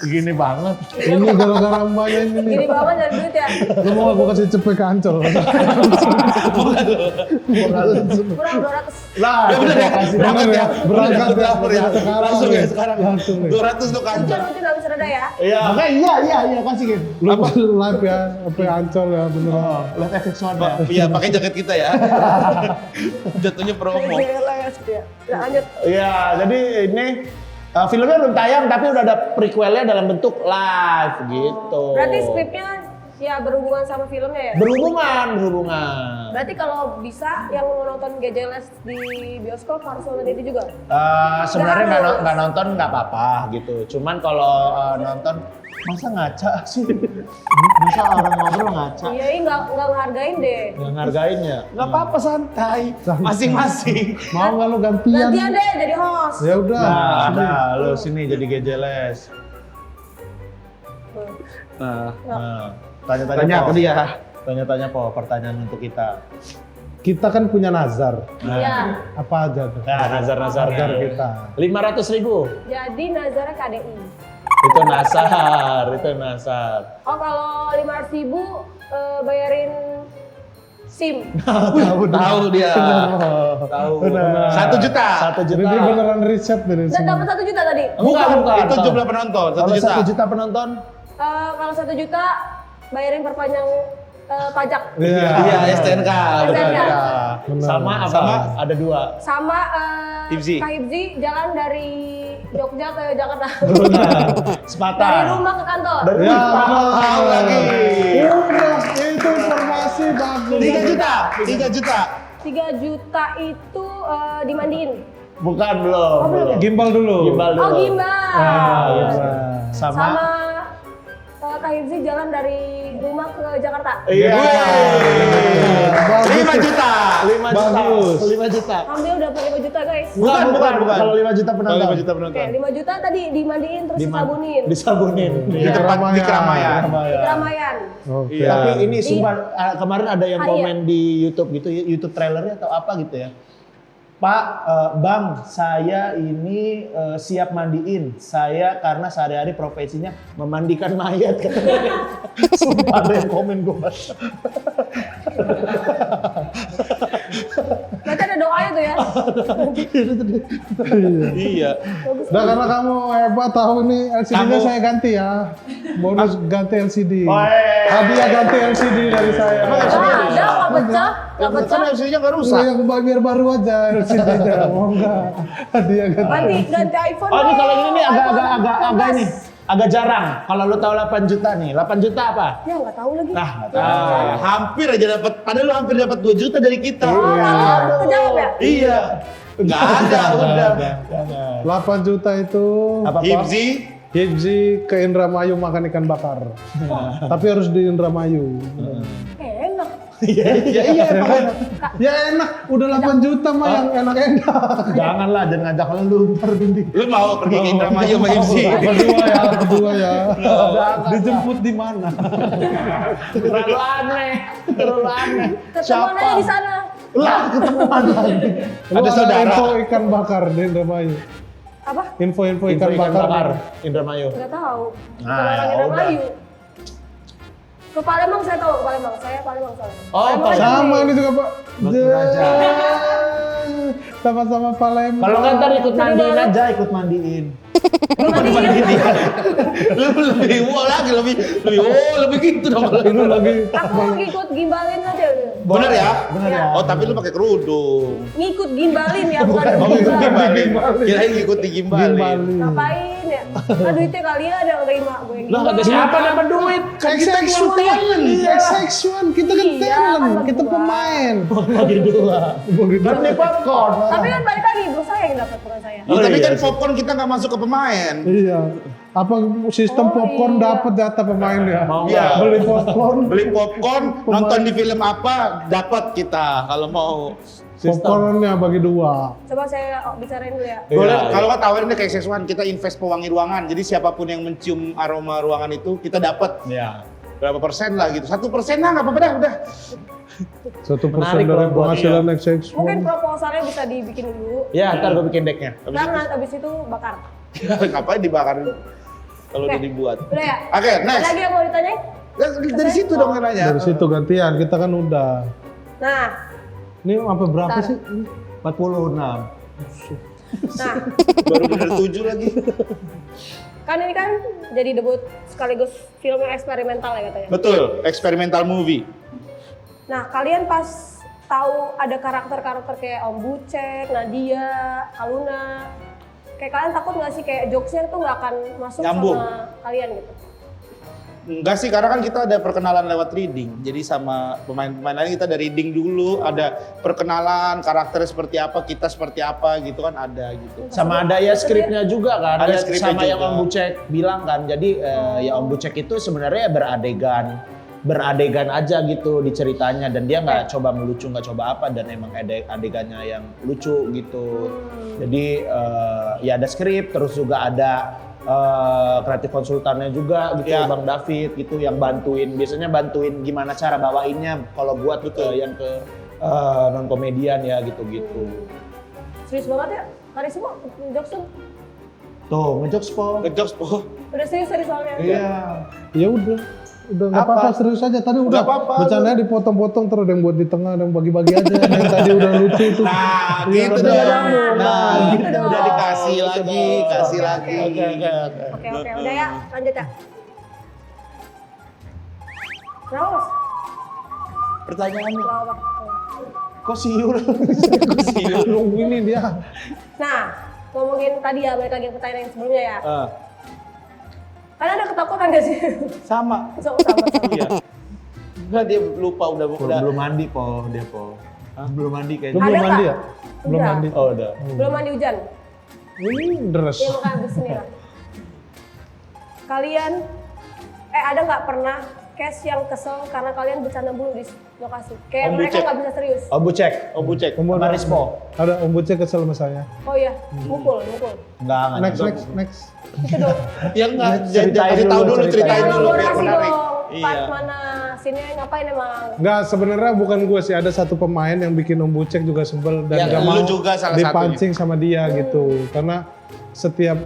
Gini banget. Ini gara-gara mbaknya ini nih. Gini banget nyari duit ya. Lu mau gue kasih cepet ke Ancol? Kurang 200. Lah, Ya bener ya, kasih berangkat ya, berangkat ya. sekarang. Langsung ya sekarang. Langsung nih. 200 tuh kan. Kan nanti nggak bisa reda ya. Iya, makanya iya kasih gitu. Lu live ya, apa ya, Ancol ya beneran. Lihat XX1 ya. Iya, pakai jaket kita ya. Jatuhnya promo. GLS gitu ya. Nah, lanjut. Iya, jadi ini filmnya belum tayang tapi udah ada prequelnya dalam bentuk live gitu. Berarti skripnya ya berhubungan sama filmnya ya? berhubungan. Berarti kalau bisa yang mau nonton GJLS di bioskop harus nonton itu juga? Sebenarnya Nggak harus. nggak nonton nggak apa-apa gitu. Cuman kalau nonton masa ngaca sih? Masa orang ngobrol ngaca? Iya, ini nggak ngehargain deh. Nggak ngargain ya? Nggak apa-apa santai. Masing-masing. Mau nggak lu gantian? Gantian deh jadi host. Ya udah. Nah, sini. ada lo sini jadi GJLS. Nah, Tanya-tanya tanya Po. ke dia. Tanya-tanya Po, pertanyaan untuk kita. Kita kan punya nazar. Iya. Apa aja tuh? Nah, nazar-nazarnya. Nazar kita. 500.000. Jadi Nazara KDI. Itu nasar. Oh kalau 500.000 bayarin SIM. Tahu dia. Tahu. Benar. 1 juta. 1 juta. Jadi beneran riset dari Dan semua. dapat 1 juta tadi. Bukan. Itu jumlah penonton, 1 Kalau juta. 1 juta penonton? Kalau 1 juta bayarin perpanjang pajak. Iya. Iya, STNK. STNK. Benar. Sama apa? Sama. Ada 2. Sama Hibzi. Kak Hibzi jalan dari Jogja ke Jakarta. Sepatan. Dari rumah ke kantor. Dari Ya, Tahu lagi. udah itu informasi bagus. 3 juta. 3 juta. 3 juta itu dimandiin. Bukan belum. Oh, belum ya? Gimbal dulu. Gimbal dulu. Oh gimbal. Ah, Iya. gimbal. Sama. Sama Kak Hibzi jalan dari rumah ke Jakarta. Iya. Bagus. 5 juta. 5 juta. Bagus. 5 juta. Ambil dapat 5 juta guys. Bukan. bukan. Kalau 5 juta penonton. 5 juta Oke, penonton. 5 juta tadi dimandiin terus disabunin. Disabunin. Di Iya. tempat di keramaian. Di keramaian. Oke. Iya. Tapi ini sumpah kemarin ada yang Ah, iya. komen di YouTube gitu, YouTube trailernya atau apa gitu ya. Pak, Bang, saya ini siap mandiin. Saya karena sehari-hari profesinya memandikan mayat. Sumpah ada yang komen gue. Berarti ada doanya tuh ya. Iya. Nah karena kamu hebat tahu nih LCD-nya saya ganti ya. Bonus ganti LCD. Hadiah ganti LCD dari saya. Nggak pecah. Yang kan LCD-nya nggak rusak. Yang biar baru aja LCD-nya. Mau nggak? Hadiah ganti. Ganti iPhone. Oh ini kalau ini nih iPhone agak ini. Agak jarang. Kalau lu tahu 8 juta nih. 8 juta apa? Ya nggak tahu lagi. Nah, nggak tahu. Hampir aja dapat. Padahal lu hampir dapat 2 juta dari kita. Kejawab ya? Iya. Nggak ada, udah. 8 juta itu Apa, Pak? Hibzi ke Indramayu makan ikan bakar. Tapi harus di Indramayu. Enak. Iya, emang. Ya enak, udah 8 juta mah yang enak-enak. Janganlah, jangan ngajak lu ntar Bindi. Lu mau pergi ke Indramayu sama Ibzi? Berdua ya. Dijemput di mana? Terlalu aneh. Ketemuan aja di sana. Lah, ketemu mana? Ada saudara. info ikan bakar di Indramayu. Apa? Info ikan bakar. Indramayu. Nggak tahu. Nah, Kalau orang ya Indramayu. Ke Palembang saya tahu, Palembang. Saya Palembang soalnya. Oh, Palembang ada Sama di- ini juga Pak. Batu Raja. Sama-sama Palembang. Kalau nggak ntar ikut Jadi mandiin mana? aja, ikut mandiin. Lu mandiin dia. Lu lebih lagi, lebih gitu dong. Ini lagi Aku ngikut gimbalin aja. Bener ya? Bener ya. Oh, tapi lu pakai kerudung. Ngikut gimbalin ya, bukan Oh, gimbal. gimbalin. Kirain ngikut digimbalin. Gimbalin. Ngapain ya? Kan duitnya kalian ada yang terima gue yang Lah, kata gimbal. siapa dapat duit? Kan kita talent, XX1, kita kan Iya, talent, kan kita berdua. pemain. Bagi dua. Kan beli popcorn. Tapi kan balik lagi, bro saya yang dapat bukan saya. Ya, tapi iya kan sih. popcorn kita nggak masuk ke pemain. Iya. Apa sistem Oh, popcorn iya. dapat data pemain ya? Mau Iya. Beli popcorn, Beli popcorn, nonton di film apa, dapat kita kalau mau. popcornnya bagi dua. Coba saya bicarain dulu ya. Boleh, Iya, kalau nggak tawarin deh kayak sesuatu kita invest pewangi ruangan. Jadi siapapun yang mencium aroma ruangan itu kita dapat Ya. berapa persen lah gitu. 1% lah nggak apa-apa dah udah. 1% Menarik dari kalau buat penghasilan XX1. Mungkin proposalnya bisa dibikin dulu. Ya, ntar gue bikin decknya. Jangan abis itu bakar. Ngapain dibakar kalau udah Oke. dibuat. Udah ya? Oke, Ada next. lagi yang mau ditanyain? Dari situ dong yang nanya. Dari situ gantian, kita kan udah. Nah, Ini sampai berapa Bentar. sih? 46. nah, Baru bener 7 lagi. kan ini kan jadi debut sekaligus film yang eksperimental ya katanya. Betul, experimental movie. Nah, kalian pas tahu ada karakter-karakter kayak Om Bucek, Nadia, Aluna, kayak kalian takut nggak sih kayak jokesnya tuh nggak akan masuk Nyambung. sama kalian gitu? Enggak sih, karena kan kita ada perkenalan lewat reading. Jadi sama pemain-pemain lain kita ada reading dulu, ada perkenalan karakternya seperti apa, kita seperti apa gitu kan ada gitu. Sama ada ya skripnya juga kan. Ada Ya, skripnya sama yang juga. Om Bucek bilang kan. Jadi ya Om Bucek itu sebenarnya beradegan aja gitu di ceritanya dan dia nggak coba melucu, nggak coba apa dan emang adegannya yang lucu gitu. Jadi ya ada skrip, terus juga ada kreatif konsultannya juga gitu, Ya. Bang David gitu yang biasanya bantuin gimana cara bawainnya kalau buat yang ke non komedian ya gitu-gitu. Serius banget ya? Kali semua jokes tuh Tuh, ngejokes po. Ngejokes, oh udah serius soalnya. Iya. Ya udah nggak Apa? apa-apa serius aja. Tadi udah Nggak apa-apa. bercandanya dipotong-potong terus ada yang buat di tengah, ada yang bagi-bagi aja. Yang tadi udah lucu tuh. nah Iya, gitu udah dong. nyambung. Nah Gitu gitu dong. udah dikasih lagi, kasih lagi. Oke, udah ya, lanjut ya. Kenapa Mas? Pertanyaannya Kenapa, Bang? kok siul? Lu ini dia. Nah, ngomongin tadi ya, balik lagi ke pertanyaan yang sebelumnya ya. Kalian ada ketakutan gak sih? Sama. Sama-sama. Iya. Enggak, dia lupa udah. Belum mandi po dia po. Belum mandi Lu kayaknya. Ada belum mandi nggak? ya? Belum Udah. mandi. Oh udah. Belum mandi hujan? Ini deres. Ya makanya abis ini lah. Kalian, ada nggak pernah cast yang kesel karena kalian bercanda mulu di lokasi? Kayak Om mereka Bucek. nggak bisa serius. Oh Bucek. Oh Bucek. Sama Rispo. Ada Om Bucek kesel sama saya. Oh iya, mukul. Enggak. Next. Itu dong. Ya enggak, Ceritain kasih tahu dulu, dulu, ceritain Yang dulu biar elaborasi menarik. dong. part Iya. mana scene-nya ngapain emang? Enggak, sebenarnya bukan gue sih, ada satu pemain yang bikin Om Bucek juga sebel dan Ya, gak lu mau juga salah dipancing sama dia gitu. Karena setiap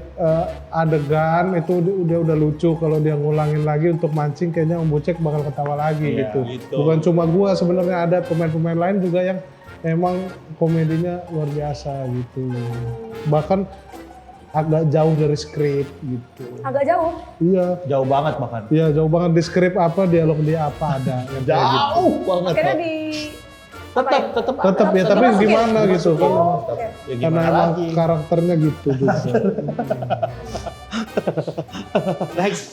adegan itu udah lucu, kalau dia ngulangin lagi untuk mancing kayaknya Om Bucek bakal ketawa lagi Iya, gitu. gitu. Bukan cuma gua, sebenarnya ada pemain-pemain lain juga yang emang komedinya luar biasa gitu. Bahkan agak jauh dari skrip gitu. Agak jauh. Iya. Jauh banget bahkan. Iya, jauh banget di skrip apa, dialog dia apa ada. yang kayak gitu. Jauh banget. Akhirnya Pak. di Tetap Tetap ya, tapi Dimasukin? gimana gitu kan. Oh, oke. Ya Karena gimana emang lagi? karakternya gitu juga. Next.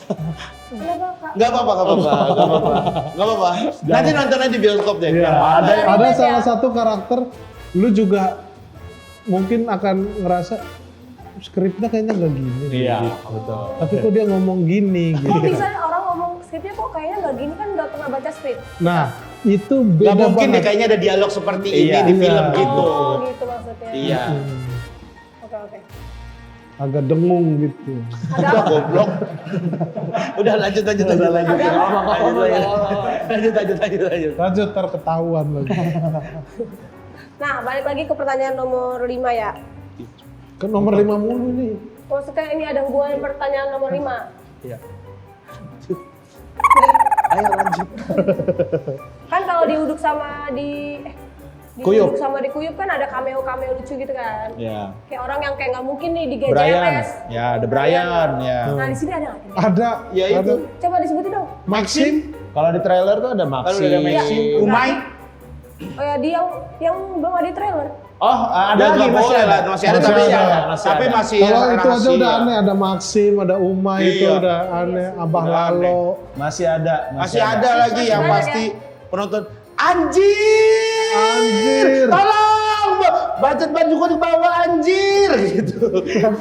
Kenapa Kak? Nggak apa-apa. Nanti nonton aja di bioskop deh. Iya, Yang ada Relate ya? salah satu karakter lu juga mungkin akan ngerasa skripnya kayaknya nggak gini. Iya, gitu. betul. Tapi kok dia ngomong gini Kok gitu. bisa orang ngomong skripnya kok kayaknya nggak gini kan nggak pernah baca skrip? Nah, itu Gak beda mungkin deh banget. kayaknya ada dialog seperti ini Iya. di film Iya. gitu. Oh gitu maksudnya. Iya. Oke. Agak dengung gitu. Ada Udah apa? goblok. Udah lanjut. Ada apa? Lanjut. Lanjut terketahuan lagi. Nah balik lagi ke pertanyaan nomor 5 ya. Kan nomor 5 mulu nih. Maksudnya ini ada hubungan pertanyaan nomor 5. Iya. Ayo lanjut. Kan kalau di Uduk sama di Kuyup. Uduk sama di Kuyup kan ada cameo lucu gitu kan. Ya. Kayak orang yang kayak nggak mungkin nih di Brian. GJLS. Ya, ada Brian ya. Nah di sini ada nggak? Ada. Ya ada. itu. Coba disebutin dong. Maxim. Kalau di trailer tuh ada Kalau Maxi. udah Maxim. Umay. Oh ya di yang belum ada di trailer. Oh, ada Udah lagi nggak boleh lah. Masih ada tapi Masih ada. tapi masih Kalau itu aja rahasia. udah aneh, ada Maxim, ada Umay itu Iya. udah aneh, Abah Udah aneh. Lalo. Masih ada. Masih ada lagi yang Masih ada. pasti penonton anjir. Anjir. Tolong, budget baju gua di bawah anjir gitu. Yang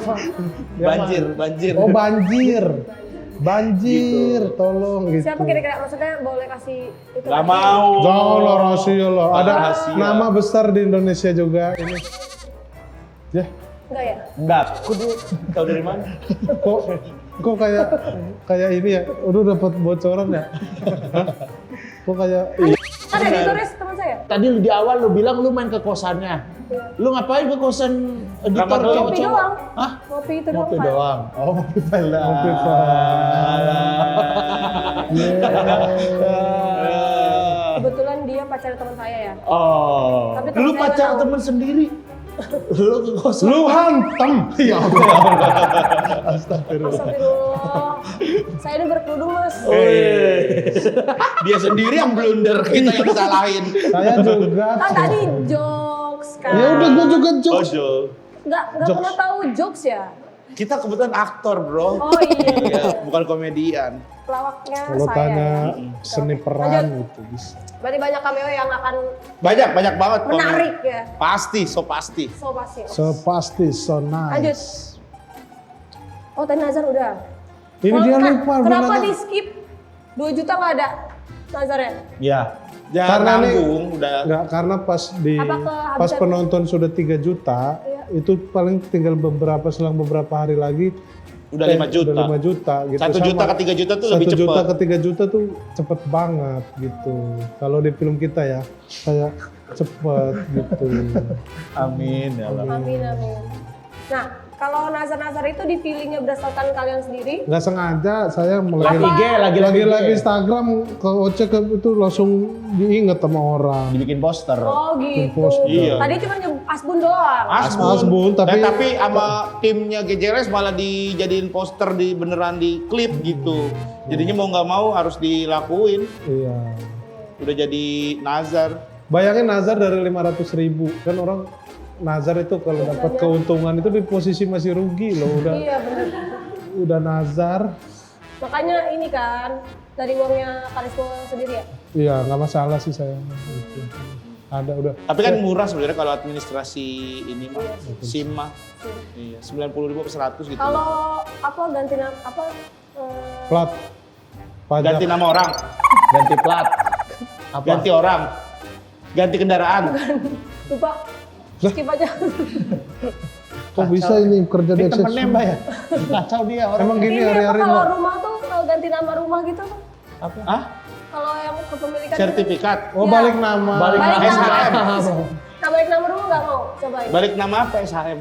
Banjir. Oh banjir. Banjir, tolong gitu. Siapa kira-kira maksudnya boleh kasih itu? Gak mau. Jangan lah rahasia lah. Ada Rahasia. nama besar di Indonesia juga ini. Ya, Enggak ya? Enggak. Kudu tahu dari mana? kok kayak ini ya. Udah dapat bocoran ya. Hah? Kok kayak Ada editoris teman saya. Tadi di awal lu bilang lu main ke kosannya. Lu ngapain ke kosan editor Kamar doang. Ngopi doang. Hah? Ngopi itu doang. Ngopi Pak. doang. Oh, ngopi film. Ngopi Kebetulan dia pacar teman saya ya. Oh. Tapi temen Lu saya pacar nggak tahu. temen sendiri. Lu ke kosan. lu hantem. Ya Astagfirullah. Saya ini berkerudung mas. Dia sendiri yang blunder, kita yang disalahin. Saya juga. Kan tadi jokes kan. Ya udah gua juga jokes. Ojo. Nggak pernah tahu jokes ya. Kita kebetulan aktor, bro. Oh iya. Iya, bukan komedian. Pelawaknya Kalau saya. tanya ya. seni Lanjut. peran gitu bisa. Berarti banyak cameo yang akan Banyak banget. menarik ya. Pasti, so pasti. So pasti. So pasti so nice. Lanjut. Oh tadi Nazar udah. Ini Oh, dia Kak, lupa. Kenapa beneran. di skip 2 juta nggak ada Nazarnya? Ya. Jangan Karena ini- nanggung, udah. Enggak, karena pas Apa pas kehabisan- penonton sudah 3 juta, Iya. itu paling tinggal selang beberapa hari lagi Udah 5 juta. Udah 5 juta gitu. 1 juta ke 3 juta tuh lebih 1 juta cepet. ke 3 juta tuh cepet banget gitu. Kalau di film kita ya, kayak cepet gitu. Amin ya Allah. Amin amin. Nah kalau Nazar itu dipilihnya berdasarkan kalian sendiri? Nggak sengaja saya Lagi lagi IG, lagi Instagram ke Oce itu langsung diinget sama orang. Dibikin poster. Oh gitu. Post. Iya. Tadi cuma Asbun doang. Asbun, tapi- tapi sama timnya GJLS malah dijadiin poster beneran di klip gitu. Jadinya mau nggak mau harus dilakuin. Iya. Udah jadi Nazar. Bayangin Nazar dari 500.000 kan orang Nazar itu kalau dapat keuntungan itu di posisi masih rugi loh Iya bener. udah Nazar. Makanya ini kan dari uangnya Karisma sendiri ya? Iya nggak masalah sih saya. Gitu. Ada udah. Tapi kan murah sebenarnya kalau administrasi ini mah. SIM mah. Iya, 90.000 ke 100 gitu. Kalau apa ganti apa? Plat. Pajak. Ganti nama orang, Ganti plat. Apa? ganti orang, ganti kendaraan. Lupa. Skip aja. Kok bisa ini kerja di Ini temennya Access? Mbak ya? Kacau dia orang. Emang gini Ini apa hari-hari kalau Mbak? rumah tuh kalau ganti nama rumah gitu tuh? Apa? Hah? Kalau yang kepemilikan Sertifikat. Oh, Ya. balik nama. Balik nama. SHM. Nah, balik nama rumah nggak mau? Cobain. Balik nama apa SHM?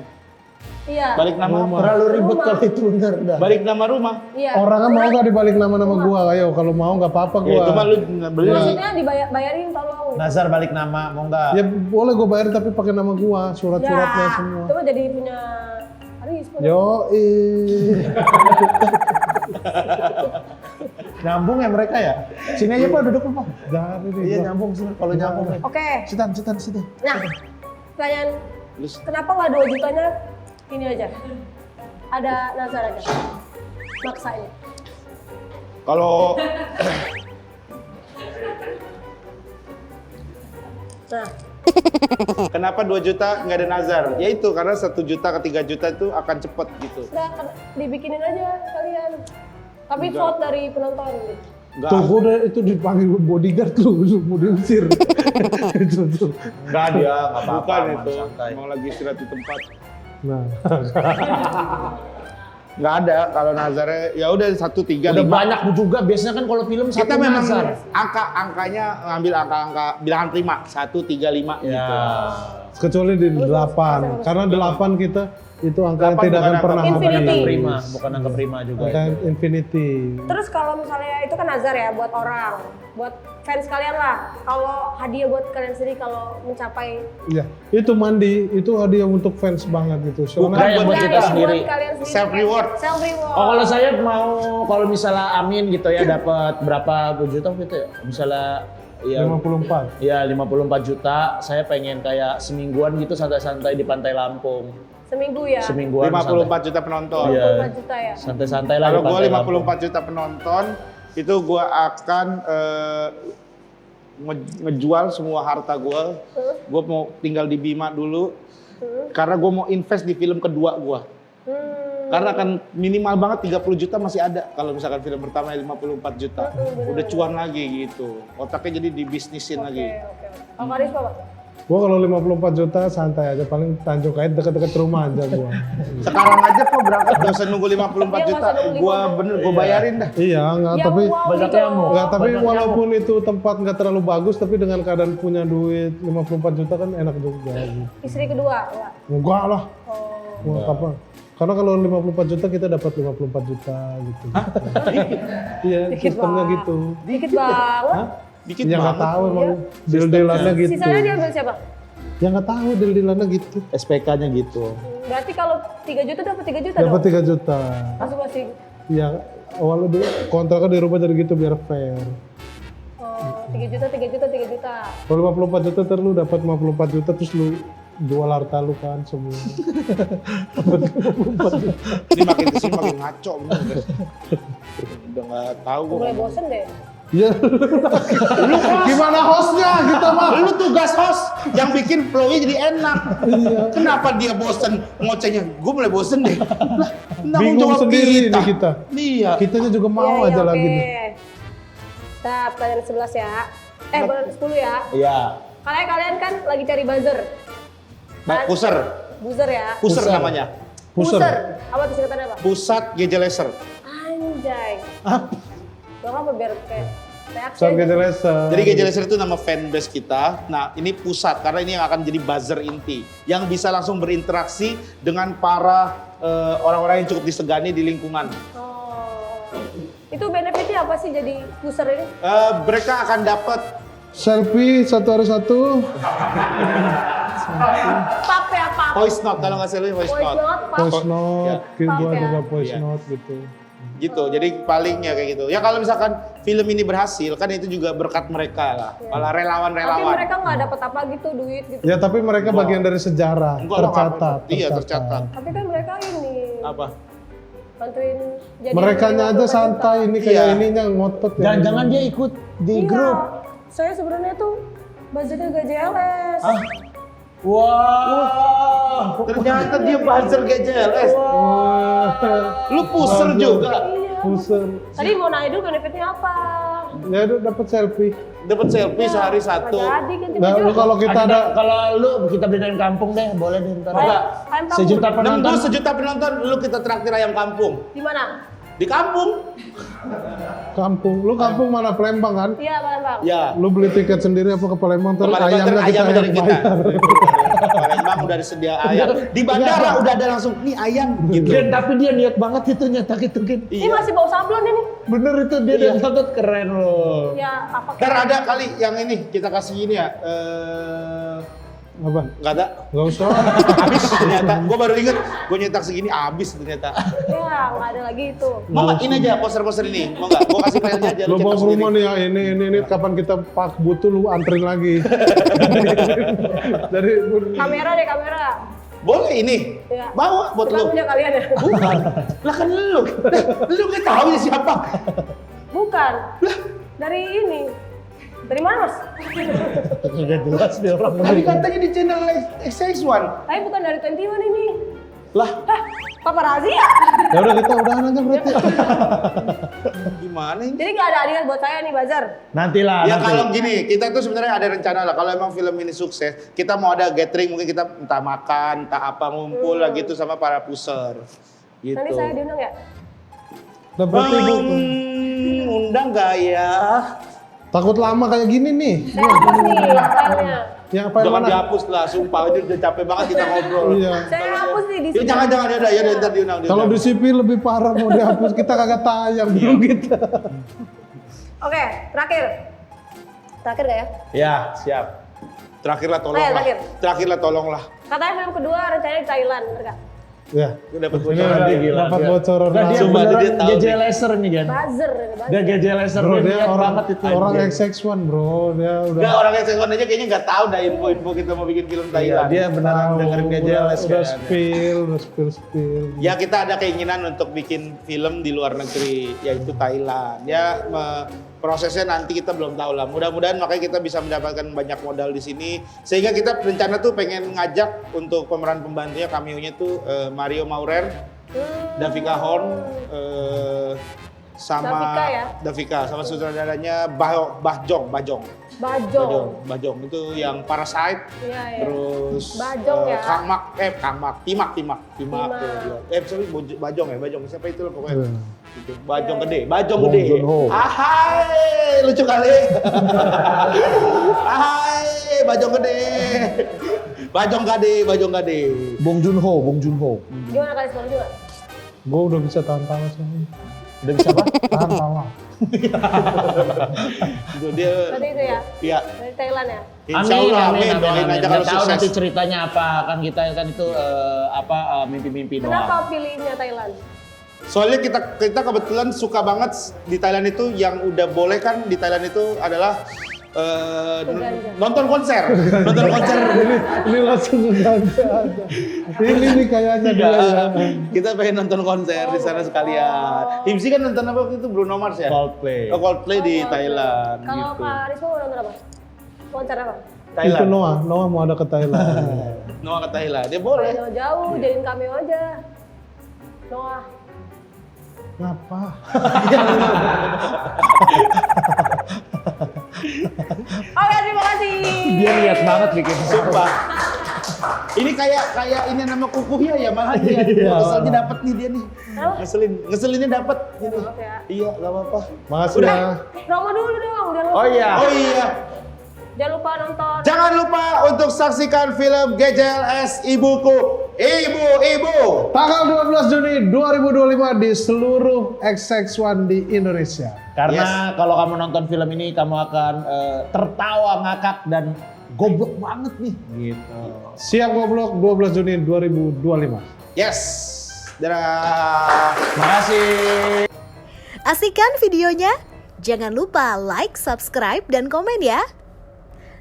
Iya. Balik nama apa? Terlalu ribet Rumah. kalau itu bener dah. Balik nama rumah. Iya. Orangnya mau nggak dibalik nama-nama gua? Ayo, kalau mau nggak apa-apa Ya gua. itu mah lu beli. Maksudnya dibayarin tolong. Nazar balik nama, mau nggak? Ya boleh gua bayar tapi pakai nama gua, surat-suratnya Ya, semua. itu mah jadi punya Aris. Yo, Nyambung ya mereka ya? Sini aja Pak, duduk Pak. Dari nih. Iya gua. nyambung sih, kalau nyambung nih. Oke. Sitan. Nah, pertanyaan Lu kenapa nggak 2 jutanya ini aja? Ada Nazar aja. Maksanya. kalau Nah, kenapa 2 juta nggak ada nazar? Ya itu karena 1 juta ke 3 juta itu akan cepet gitu. udah dibikinin aja kalian. Tapi Enggak. vote dari penonton gitu. Enggak. Tuh, gua udah itu dipanggil bodyguard lu, mau diusir. Itu tuh. Enggak dia, enggak apa-apa. Bukan aman, itu. santai. Mau lagi istirahat di tempat. Nah, Nggak ada kalau nazarnya ya udah 1, 3, Udah 5. banyak juga, biasanya kan kalau film Kita satu memang nazar. angkanya ngambil angka bilangan prima 1, 3, 5 Ya. gitu. kecuali di 8. Karena 8 kita itu angka yang 8 tidak bukan akan pernah angka Bukan angka Infinity. prima, bukan angka prima juga. Angka infinity. Terus kalau misalnya itu kan nazar ya buat orang, buat fans kalian lah. Kalau hadiah buat kalian sendiri kalau mencapai Ya, itu mandi, itu hadiah untuk fans banget gitu. Bukan Soalnya yang buat kita buat sendiri. kalian sendiri. Self reward. Self reward. Oh kalau saya mau, kalau misalnya amin gitu ya dapat berapa juta gitu ya. Misalnya ya 54. ya 54 juta, saya pengen kayak semingguan gitu santai-santai di Pantai Lampung. Seminggu ya. Semingguan 54 juta penonton. Iya. 54 juta ya. Santai-santai lah Kalau di gue Pantai Lampung. 54 juta penonton, itu gue akan ngejual semua harta gue. Gue mau tinggal di Bima dulu, karena gue mau invest di film kedua gue. Karena kan minimal banget 30 juta masih ada kalau misalkan film pertama 54 juta. Udah cuan lagi gitu. Otaknya jadi dibisnisin lagi. Oke. Kalau Karis apa? Gua kalau 54 juta santai aja, paling Tanjung Kait deket-deket rumah aja gua. Sekarang aja kok berangkat gak usah nunggu 54 Iya, juta. nggak usah nunggu Gua 54. bener, gua bayarin dah. Iya, enggak, Ya, tapi wow, banyak gitu. nyamuk. enggak, tapi Banyak walaupun itu tempat enggak terlalu bagus, tapi dengan keadaan punya duit 54 juta kan enak juga gitu. Istri kedua enggak? Enggak lah. Oh. Mau apa? Karena kalau 54 juta kita dapat 54 juta gitu. Iya, Dikit sistemnya banget. gitu. Dikit banget. Dikit Ya nggak banget. tahu emang deal-dealannya gitu. Sisanya diambil siapa? Ya nggak tahu deal-dealannya gitu. SPK-nya gitu. Berarti kalau 3 juta dapat 3 juta Dapat dong? 3 juta. Masing-masing. Ya awalnya kontraknya dirubah jadi gitu biar fair. Oh, 3 juta, 3 juta, 3 juta. Kalau 54 juta terus lu dapat 54 juta terus lu jual harta lu kan semua. Ini makin kesini makin ngaco bener deh. Udah nggak tahu gua. Mulai bosen deh. Ya. Lu gimana hostnya kita mah? Lu tugas host yang bikin flow-nya jadi enak. Kenapa dia bosen ngocehnya? Gue mulai bosen deh. Lah, tanggung Bingung jawab sendiri nih kita. Iya. Kitanya juga mau Iya, aja iya, lagi oke. nih. Nah, pertanyaan 11 ya. 10 ya. Iya. Kalian kan lagi cari buzzer. Puser. Buzzer ya. Puser Puser. namanya. Puser. Apa tuh singkatannya apa? Pusat Geja Laser. Anjay. Gak apa biar kayak reaksi Soal aja. kejelasan. Jadi Geja Laser itu nama fanbase kita. Nah, ini pusat karena ini yang akan jadi buzzer inti yang bisa langsung berinteraksi dengan para orang-orang yang cukup disegani di lingkungan. Oh. Itu benefitnya apa sih jadi buzzer ini? Mereka akan dapat Selfie satu hari satu. Pap ya, pap. voice note kalau nggak salah voice Voice note. note, pap. Voice note, Iya. gua Iya. juga voice Iya. note gitu. Gitu, jadi palingnya kayak gitu. Ya kalau misalkan film ini berhasil, kan itu juga berkat mereka lah. Kalau Tapi relawan-relawan. mereka nggak dapat apa gitu, duit gitu. Ya tapi mereka bagian dari sejarah, Enggak lah, tercatat. nggak- iya, tercatat. Tapi kan mereka ini Apa? bantuin jadi Mereka aja santai, ini kayak Iya. ininya ngotot ya. Jangan-jangan dia ikut di Iya. grup. Saya sebenarnya tuh buzzernya GJLS. Wah. Ternyata dia buzzer GJLS. Lu puser juga. Iya. Puser. Tadi mau nanya dulu benefitnya apa? Ya udah dapat selfie. Dapat selfie sehari Nggak satu. jadi ganti Nah, baju. lu kalau kita ada Kalau lu kita beliin kampung deh, boleh deh ntar. Ayam kampung. Sejuta penonton. Nembus 1 juta penonton, lu kita traktir ayam kampung. Di mana? Di kampung. Kampung, lu kampung mana Palembang kan? Iya, Palembang. Ya. Lu beli tiket sendiri apa ke Palembang terus Palembang ayamnya kita ayam dari yang kita. bayar. Palembang udah disedia ayam. Di bandara udah ada langsung nih ayam gitu. Gen, tapi dia niat banget itu nyetak itu Gen. Ini masih bau sablon ini. Bener itu dia Iya. nyetak keren loh. Ya, apa Ntar ada kali yang ini kita kasih ini ya. Apa? Nggak ada. Gak usah. Habis ternyata. Gue baru inget. Gue nyetak segini habis ternyata. Ya, nggak ada lagi itu. Mau nggak ini aja poster-poster ini? Mau nggak? Gue kasih filenya aja. Lu bawa cetak ke rumah sendiri. nih ya ini kapan kita pak butuh lu anterin lagi. Dari Kamera deh, kamera. Boleh ini. Ya. Bawa buat Kita lu. punya kalian ya? Bukan. Lah kan lu. Lu nggak tahu ini siapa. Bukan. Dari ini. Dari mana, Mas? Nggak jelas dia orang. Tadi katanya di channel XX1. Tapi bukan dari 21 ini. Lah, Hah? Paparazzi ya? ya udah kita udahan aja berarti. gimana ini? Jadi nggak ada hadiah buat saya nih, Bazar. Nantilah. Ya nanti. kalau gini, kita tuh sebenarnya ada rencana lah. Kalau emang film ini sukses, kita mau ada gathering, mungkin kita entah makan, entah apa ngumpul lah gitu sama para puser. Gitu. Nanti saya diundang ya? Udah berarti Bu. Undang gak ya? Takut lama kayak gini nih. Saya hapus nih filenya. Yang apa yang Jangan mana? dihapus lah, sumpah ini udah capek banget kita ngobrol. Iya. Saya hapus nih di Ya sini. jangan ya udah ntar diundang. Kalau di CV lebih parah mau dihapus kita kagak tayang dulu kita. Oke, terakhir. Terakhir gak ya? Ya, siap. Terakhirlah tolonglah. terakhir. Terakhirlah tolonglah. Katanya film kedua rencananya di Thailand, bener gak? Ya. Gue dapet Ini bocoran udah dia gila. dapat Dia- bocoran. Nggak, dia Sumpah, beneran dia tahu GJ nih. laser nih Gen. Buzzer, ini Dia buzzer. GJ laser Bro, dia dia niat orang banget itu. orang anjing. XX1 bro, dia udah. Enggak, orang yang sekon aja kayaknya nggak tahu dah info-info kita mau bikin film Iya, Thailand. dia beneran tahu, dengerin GJ udah, laser. udah kan. spill. Ya kita ada keinginan untuk bikin film di luar negeri, yaitu Thailand. Ya prosesnya nanti kita belum tahu lah. Mudah-mudahan makanya kita bisa mendapatkan banyak modal di sini. Sehingga kita rencana tuh pengen ngajak untuk pemeran pembantunya, cameo-nya tuh Mario Maurer, Davika Horn, sama Davika ya? Davika, sama sutradaranya Bajong Bajong. itu yang Parasite. Iya, iya. Terus Bajong ya? Timak. Timak. Sorry, Bajong. Siapa itu loh pokoknya? Iya. Gitu. Bajong gede. Bong Joon-ho. Ahai, lucu kali. Ahai, Bajong gede. Bajong gede. Bong Joon-ho. Gimana kalian sekolah juga? Gue udah bisa tahan-tahan sih. Udah bisa apa? Tahan tawa. Itu dia. Tadi itu ya? Iya. Dari Thailand ya? Insya Allah, amin. Doain aja kalau Nggak tahu sukses. nanti ceritanya apa, kan kita kan itu mimpi-mimpi doang. Kenapa pilihnya Thailand? Soalnya kita kebetulan suka banget di Thailand itu, yang udah boleh kan di Thailand itu adalah nonton konser. Ini langsung nggak ada. Ini nih kayaknya dia ya. Kita pengen nonton konser di sana sekalian. Himsi kan nonton apa waktu itu, Bruno Mars ya? Coldplay. Oh, Coldplay di Thailand Kalau gitu. Kak Risma mau nonton apa? Konser apa? Itu Noah mau ada ke Thailand. Noah ke Thailand, dia boleh. Jauh-jauh, jadiin cameo aja. Noah. Ngapa? Oke, terima kasih. Dia niat banget bikin. Sumpah. Ini kayak ini nama kukuhnya ya, malah dia. Keselnya dapet nih dia nih. Apa? Ngeselinnya dapet. Gitu. Maaf ya. Iya, gak apa-apa. Makasih Udah. ya. Promo dulu dong, udah lupa. Oh iya. Oh iya. Jangan lupa nonton. Jangan lupa untuk saksikan film GJLS Ibuku. Ibu. Tanggal 12 Juni 2025 di seluruh XX1 di Indonesia. Karena kalau kamu nonton film ini kamu akan tertawa ngakak dan goblok banget nih. Gitu. Siap goblok 12 Juni 2025. Yes. Dadah. Makasih. Asik videonya? Jangan lupa like, subscribe, dan komen ya.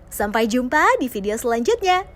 Sampai jumpa di video selanjutnya.